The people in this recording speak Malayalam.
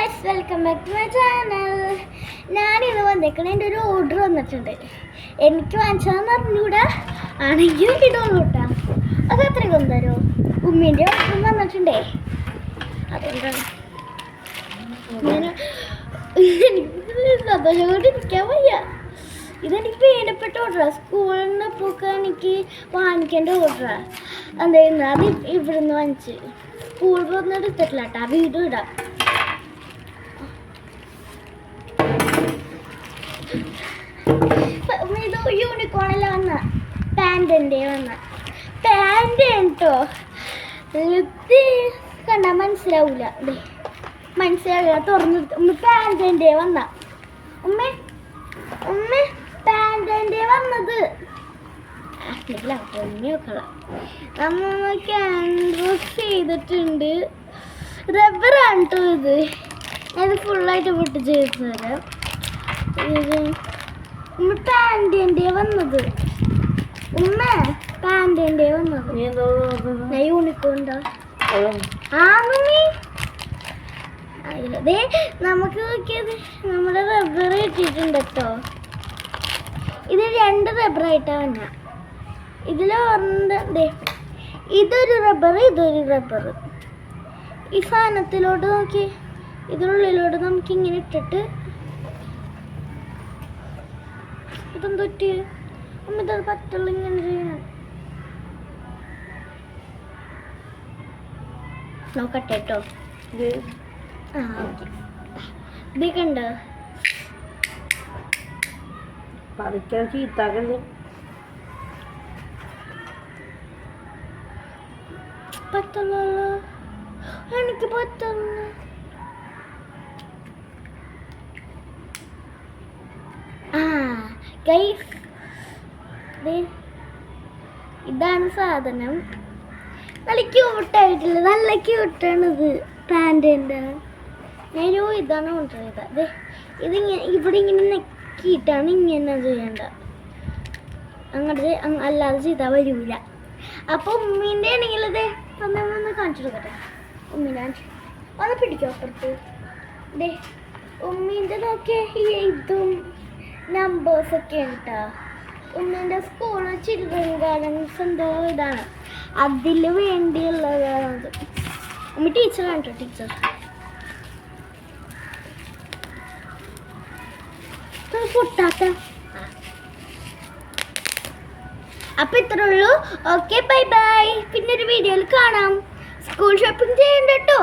Guys, welcome back to my channel. ഞാനിത് വന്നേക്കണ എൻ്റെ ഒരു ഓർഡർ വന്നിട്ടുണ്ട്. എനിക്ക് വാങ്ങിച്ചതെന്ന് പറഞ്ഞുകൂടാ, ആണെങ്കിൽ ഇടുള്ളൂ കേട്ടോ. അത് എത്രയ്ക്കൊന്നും തരുമോ? ഉമ്മീൻ്റെ ഓർഡർ വന്നിട്ടുണ്ടേ, അതുകൊണ്ടാണ് ഞാൻ സന്തോഷം കൊണ്ട് ഇരിക്കാൻ വയ്യ. ഇതെനിക്ക് വേണ്ടപ്പെട്ട ഓർഡറാണ്. സ്കൂളിൽ നിന്ന് പോക്ക് എനിക്ക് വാങ്ങിക്കേണ്ട ഓർഡറാണ്. എന്തായിരുന്നു അത് ഇവിടുന്ന് വാങ്ങിച്ച് സ്കൂളിൽ ഒന്നും എടുത്തിട്ടില്ല കേട്ടോ. ആ വീഡിയോ ഇടാം. ഇത് യൂണിക്കോണിൽ വന്ന പാൻറ്റിൻ്റെ പാൻറ് കേട്ടോ. ഇത് കണ്ടാൽ മനസ്സിലാവില്ല, മനസ്സിലാവില്ല. തുറന്നെടുത്ത് പാൻറ്റിൻ്റെ വന്ന ഉമ്മ പാൻറ്റിൻ്റെ വന്നത് നമ്മ ക്യാൻവാസ് ചെയ്തിട്ടുണ്ട്. റബ്ബറാണ് കേട്ടോ ഇത്. ഞാനിത് ഫുള്ളായിട്ട് വിട്ട് ചെയ്ത് തരാം. ഇത് ഉമ്മ പാൻറ്റിൻ്റെ വന്നത്, ഉമ്മ പാൻറ്റിൻ്റെ വന്നത്. ഞാൻ യൂണിക്കോണ്ടോ ആ മമ്മി അതെ. നമുക്ക് നോക്കിയത് നമ്മുടെ റബ്ബർ കിട്ടിയിട്ടുണ്ട് കേട്ടോ. ഇത് 2 റബ്ബറായിട്ടാണ് വന്ന. ഇതിൽ ഒരെണ്ണം ഇതൊരു റബ്ബർ, ഇതൊരു റബ്ബർ. ഈ സാധനത്തിലോട്ട് നോക്കി, ഇതിനുള്ളിലോട്ട് നമുക്ക് ഇങ്ങനെ ഇട്ടിട്ട് ഇതെന്തൊറ്റി ഇതത് പറ്റുള്ള ഇങ്ങനെ ചെയ്യണം. നോക്കട്ടെ കേട്ടോ. ആ ഓക്കെ, ഇതൊക്കെ ഉണ്ടോ പറിക്കാൻ ചീത്താക്കല്ലേ? പറ്റുള്ളൂ, എനിക്ക് പറ്റുന്നു. ആ ഗൈസ്, ഇതാണ് സാധനം. നല്ല ക്യൂട്ടായിട്ടില്ല, നല്ല ക്യൂട്ടാണിത് പാൻറ്റിൻ്റെ. ഞാനോ ഇതാണ് ഓർഡർ ചെയ്തത്. ഇതിങ്ങനെ ഇവിടെ ഇങ്ങനെ നെക്കിയിട്ടാണ് ഇങ്ങനെ ചെയ്യേണ്ട. അങ്ങോട്ട് അല്ലാതെ ചെയ്താൽ വരില്ല. അപ്പോൾ ഉമ്മീൻ്റെ ആണെങ്കിൽ ഇത് ഒന്ന് കാണിച്ചു കൊടുക്കട്ടെ. ഉമ്മീനെ ഒന്ന് പിടിക്കോ അപ്പുറത്ത്. ദേ ഉമ്മീൻ്റെ നോക്കിയ ഇതും നമ്പേഴ്സൊക്കെ ഉണ്ടോ. ഉമ്മീൻ്റെ സ്കൂളിൽ ചിൽഡ്രൻ ഗാർഡൻസ് എന്തോ ഇതാണ്, അതിൽ വേണ്ടിയുള്ളതാണത്. ഉമ്മി ടീച്ചറാണ് കേട്ടോ, ടീച്ചർ. പൊട്ടാത്ത. അപ്പൊ ഇത്രേ ഉള്ളൂ. Okay, bye bye. പിന്നെ ഒരു വീഡിയോയിൽ കാണാം. സ്കൂൾ ഷോപ്പിംഗ് ചെയ്യണ്ട കേട്ടോ.